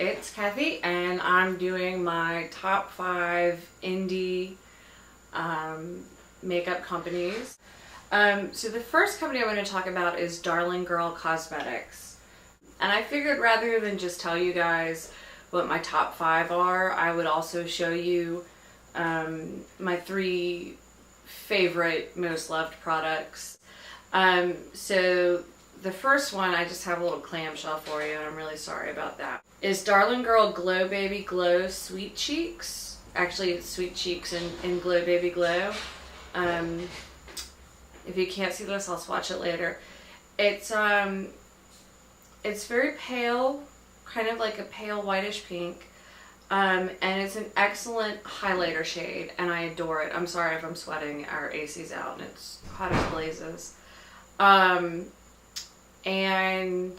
It's Kathy, and I'm doing my top 5 indie makeup companies. So the first company I'm going to talk about is Darling Girl Cosmetics. And I figured rather than just tell you guys what my top 5 are, I would also show you my 3 favorite, most loved products. So the first one, I just have a little clamshell for you, and I'm really sorry about that, is Darling Girl Glow Baby Glow Sweet Cheeks. Actually, it's Sweet Cheeks in Glow Baby Glow. If you can't see this, I'll swatch it later. It's very pale, kind of like a pale whitish pink. And it's an excellent highlighter shade, and I adore it. I'm sorry if I'm sweating. Our AC's out and it's hot as blazes. And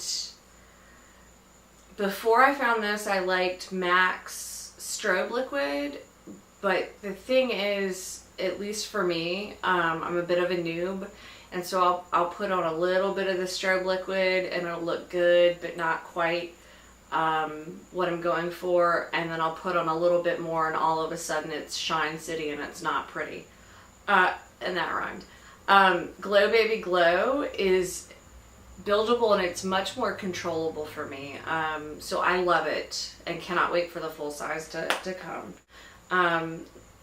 before I found this, I liked MAC's Strobe Liquid, but the thing is, at least for me, I'm a bit of a noob, and so I'll put on a little bit of the Strobe Liquid and it'll look good, but not quite what I'm going for, and then I'll put on a little bit more and all of a sudden it's Shine City and it's not pretty. And that rhymed. Glow Baby Glow is buildable and it's much more controllable for me. So I love it and cannot wait for the full size to come.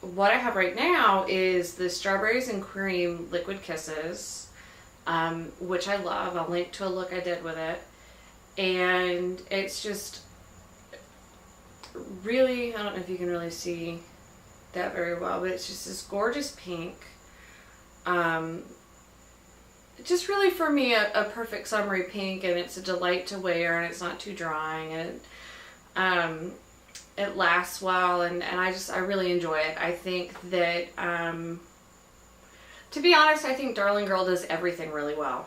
What I have right now is the Strawberries and Cream Liquid Kisses, which I love. I'll link to a look I did with it. And it's just really, I don't know if you can really see that very well, but it's just this gorgeous pink. Just really for me a perfect summery pink, and it's a delight to wear, and it's not too drying, and it lasts well, and I really enjoy it. I think that to be honest, I think Darling Girl does everything really well.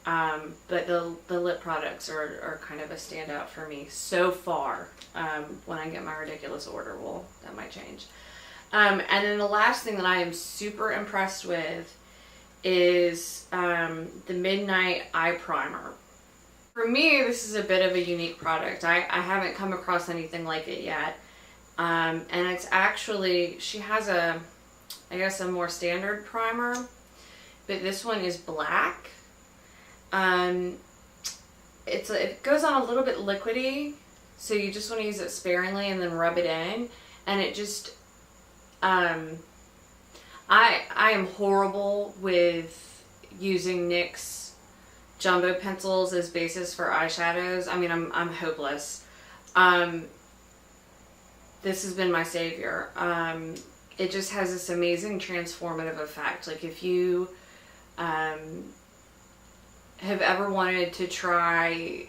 But the lip products are kind of a standout for me so far. When I get my ridiculous order, well, that might change. And then the last thing that I am super impressed with is the Midnight Eye Primer. For me, this is a bit of a unique product. I haven't come across anything like it yet. And it's actually, she has I guess a more standard primer, but this one is black. It goes on a little bit liquidy, so you just want to use it sparingly and then rub it in, and it just, I am horrible with using NYX jumbo pencils as bases for eyeshadows. I mean, I'm hopeless. This has been my savior. It just has this amazing transformative effect. Like if you, have ever wanted to try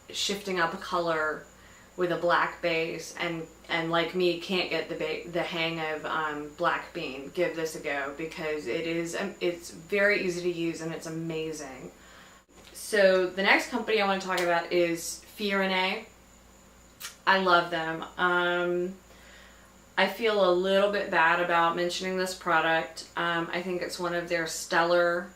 shifting up a color with a black base and like me can't get the hang of black bean, give this a go, because it's very easy to use and it's amazing. So the next company I want to talk about is Fyrinnae. I love them. I feel a little bit bad about mentioning this product. I think it's one of their stellar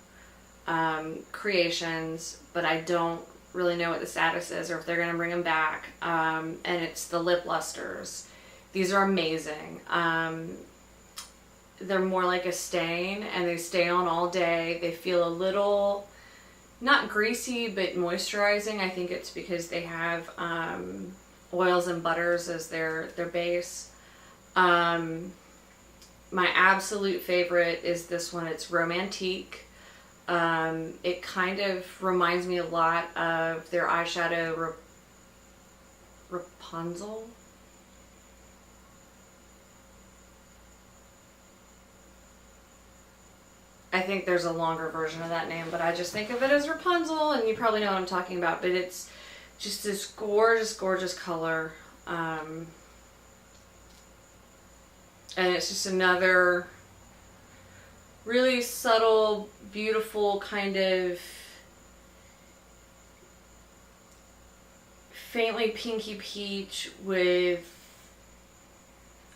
creations, but I don't really know what the status is or if they're going to bring them back. And it's the lip lusters. These are amazing. They're more like a stain, and they stay on all day. They feel a little, not greasy, but moisturizing. I think it's because they have oils and butters as their base. My absolute favorite is this one. It's Romantique. It kind of reminds me a lot of their eyeshadow Rapunzel. I think there's a longer version of that name, but I just think of it as Rapunzel, and you probably know what I'm talking about. But it's just this gorgeous, gorgeous color. And it's just another really subtle, beautiful kind of faintly pinky peach with,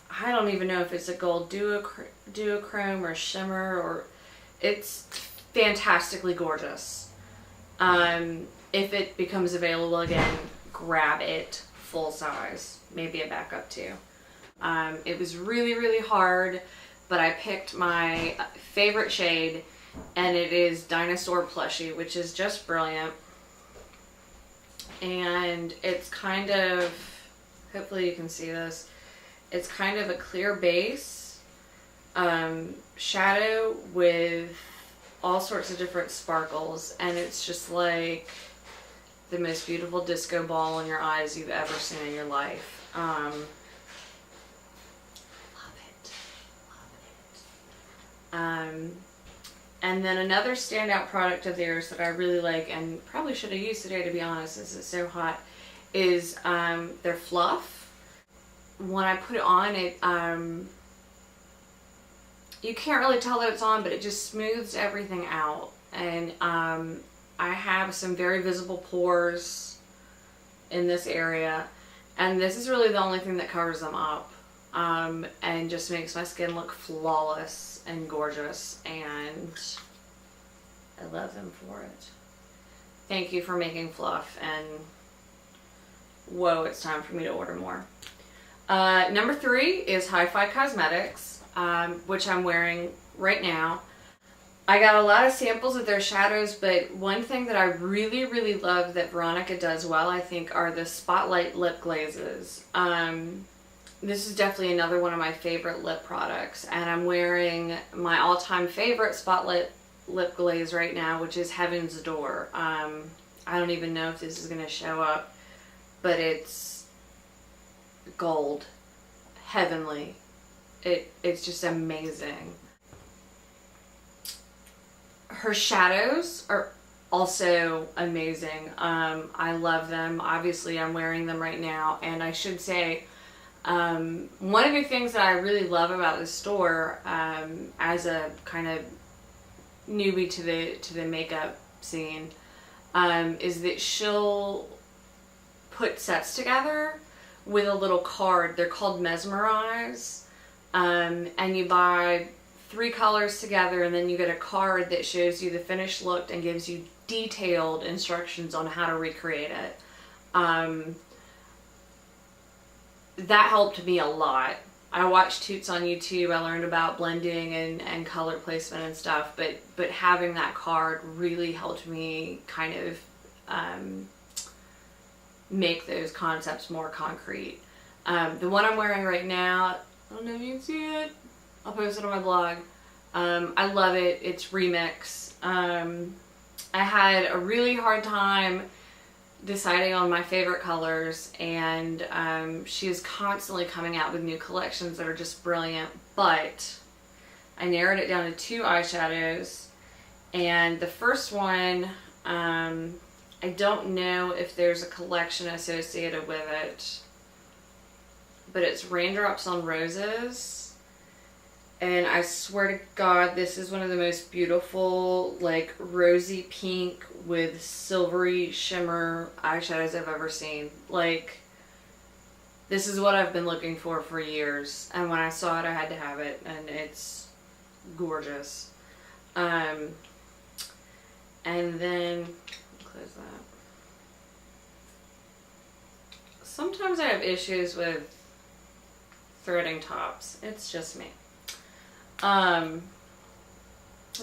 I don't even know if it's a gold duochrome or shimmer, or it's fantastically gorgeous. If it becomes available again, grab it full size. Maybe a backup too. It was really, really hard, but I picked my favorite shade, and it is Dinosaur Plushie, which is just brilliant. And it's kind of, hopefully you can see this, it's kind of a clear base shadow with all sorts of different sparkles, and it's just like the most beautiful disco ball in your eyes you've ever seen in your life. Love it. Love it. And then another standout product of theirs that I really like, and probably should have used today to be honest, since it's so hot, is their fluff. When I put it on, you can't really tell that it's on, but it just smooths everything out. And I have some very visible pores in this area, and this is really the only thing that covers them up, and just makes my skin look flawless and gorgeous, and I love them for it. Thank you for making fluff, and whoa, it's time for me to order more. Number 3 is Hi-Fi Cosmetics, which I'm wearing right now. I got a lot of samples of their shadows, but one thing that I really, really love that Veronica does well, I think, are the Spotlight lip glazes. This is definitely another one of my favorite lip products, and I'm wearing my all-time favorite Spotlight lip glaze right now, which is Heaven's Door. I don't even know if this is going to show up, but it's gold. Heavenly. It's just amazing. Her shadows are also amazing. I love them. Obviously, I'm wearing them right now, and I should say, one of the things that I really love about this store, as a kind of newbie to the makeup scene, is that she'll put sets together with a little card. They're called Mesmerize, and you buy 3 colors together, and then you get a card that shows you the finished look and gives you detailed instructions on how to recreate it. That helped me a lot. I watched Toots on YouTube. I learned about blending and color placement and stuff, but having that card really helped me kind of make those concepts more concrete. The one I'm wearing right now, I don't know if you can see it. I'll post it on my blog. I love it. It's Remix. I had a really hard time deciding on my favorite colors, and she is constantly coming out with new collections that are just brilliant, but I narrowed it down to 2 eyeshadows, and the first one, I don't know if there's a collection associated with it, but it's Raindrops on Roses. And I swear to God, this is one of the most beautiful, like, rosy pink with silvery shimmer eyeshadows I've ever seen. Like, this is what I've been looking for years. And when I saw it, I had to have it. And it's gorgeous. And then, close that. Sometimes I have issues with threading tops. It's just me.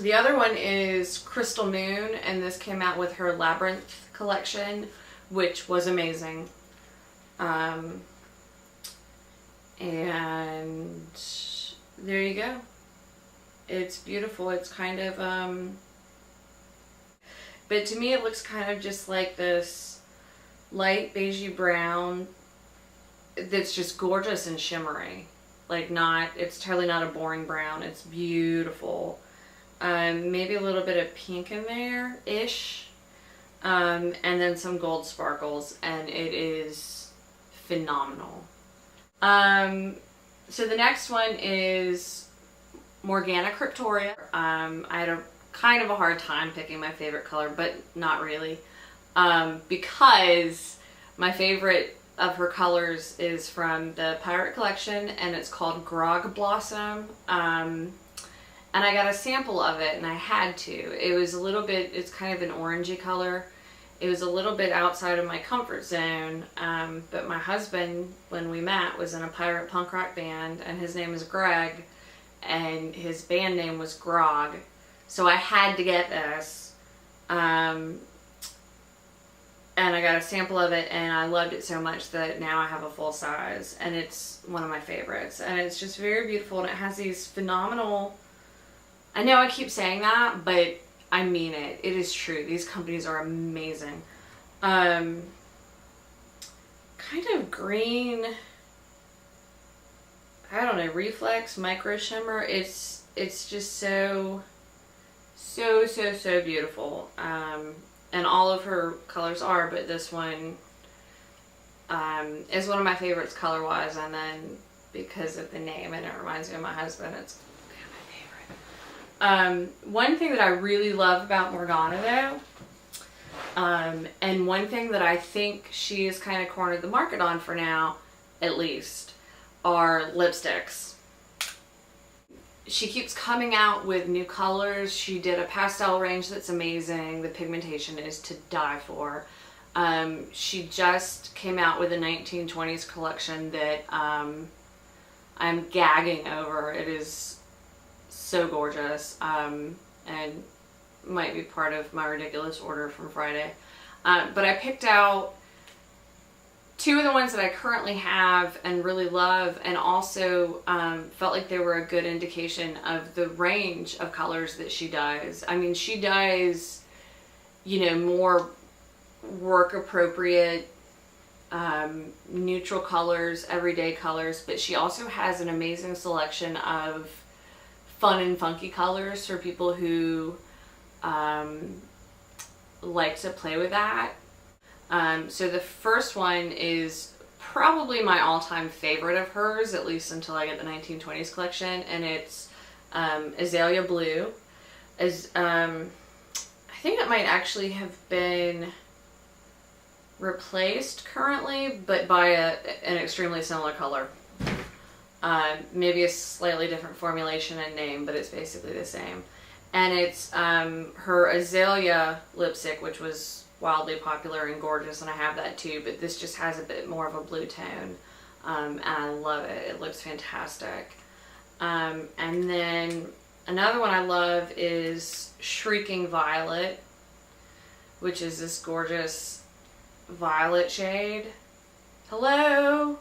The other one is Crystal Moon, and this came out with her Labyrinth collection, which was amazing. And there you go. It's beautiful. It's kind of, but to me it looks kind of just like this light beigey brown that's just gorgeous and shimmery. Like, it's totally not a boring brown. It's beautiful. Maybe a little bit of pink in there-ish. And then some gold sparkles, and it is phenomenal. So the next one is Morgana Cryptoria. I had a kind of a hard time picking my favorite color, but not really. Because my favorite of her colors is from the Pirate collection, and it's called Grog Blossom. And I got a sample of it, and I had to. It was a little bit, it's kind of an orangey color, It was a little bit outside of my comfort zone, but my husband, when we met, was in a pirate punk rock band, and his name is Greg, and his band name was Grog. So I had to get this. And I got a sample of it, and I loved it so much that now I have a full size, and it's one of my favorites. And it's just very beautiful, and it has these phenomenal... I know I keep saying that, but I mean it. It is true. These companies are amazing. Kind of green... I don't know, reflex, micro shimmer. It's just so beautiful. And all of her colors are, but this one is one of my favorites color-wise, and then because of the name, and it reminds me of my husband, it's my favorite. One thing that I really love about Morgana, though, and one thing that I think she has kind of cornered the market on for now, at least, are lipsticks. She keeps coming out with new colors. She did a pastel range that's amazing. The pigmentation is to die for. She just came out with a 1920s collection that I'm gagging over. It is so gorgeous, and might be part of my ridiculous order from Friday. But I picked out two of the ones that I currently have and really love, and also felt like they were a good indication of the range of colors that she does. I mean, she does, you know, more work appropriate, neutral colors, everyday colors, but she also has an amazing selection of fun and funky colors for people who like to play with that. So the first one is probably my all-time favorite of hers, at least until I get the 1920s collection, and it's Azalea Blue. I think it might actually have been replaced currently, but by an extremely similar color. Maybe a slightly different formulation and name, but it's basically the same. And it's her Azalea lipstick, which was wildly popular and gorgeous, and I have that too, but this just has a bit more of a blue tone, and I love it. It looks fantastic. And then another one I love is Shrieking Violet, which is this gorgeous violet shade. Hello!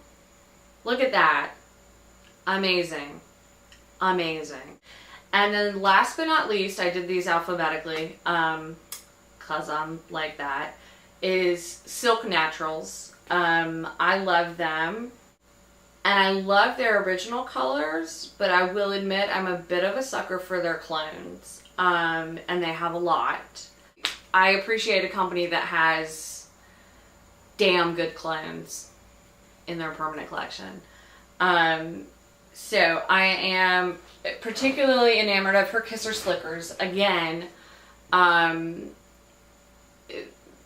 Look at that. Amazing. Amazing. And then last but not least, I did these alphabetically, cause I'm like that, is Silk Naturals. I love them, and I love their original colors, but I will admit I'm a bit of a sucker for their clones, and they have a lot. I appreciate a company that has damn good clones in their permanent collection. So I am particularly enamored of her Kisser Slickers. Again,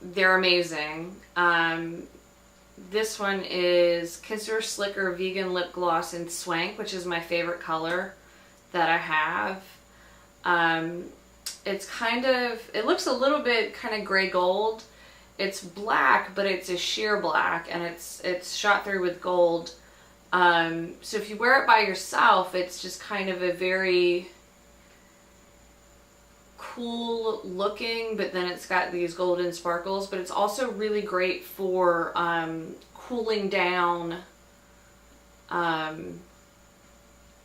they're amazing. This one is Kisser Slicker Vegan Lip Gloss in Swank, which is my favorite color that I have. It's kind of, it looks a little bit kind of gray gold. It's black, but it's a sheer black, and it's shot through with gold. So if you wear it by yourself, it's just kind of a very cool looking, but then it's got these golden sparkles, but it's also really great for cooling down other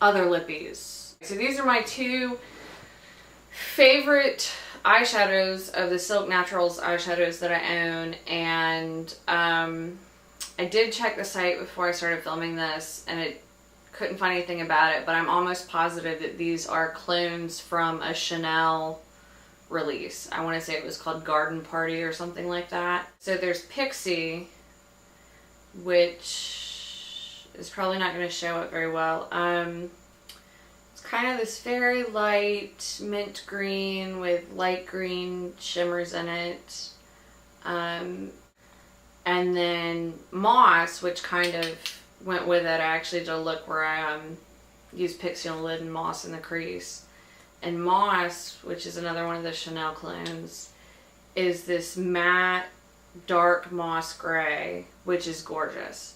lippies. So these are my two favorite eyeshadows of the Silk Naturals eyeshadows that I own, and I did check the site before I started filming this, and it couldn't find anything about it, but I'm almost positive that these are clones from a Chanel release. I want to say it was called Garden Party or something like that. So there's Pixie, which is probably not going to show up very well. It's kind of this very light mint green with light green shimmers in it. And then Moss, which kind of went with it. I actually did a look where I used Pixie on the lid and Moss in the crease. And Moss, which is another one of the Chanel clones, is this matte dark moss gray, which is gorgeous.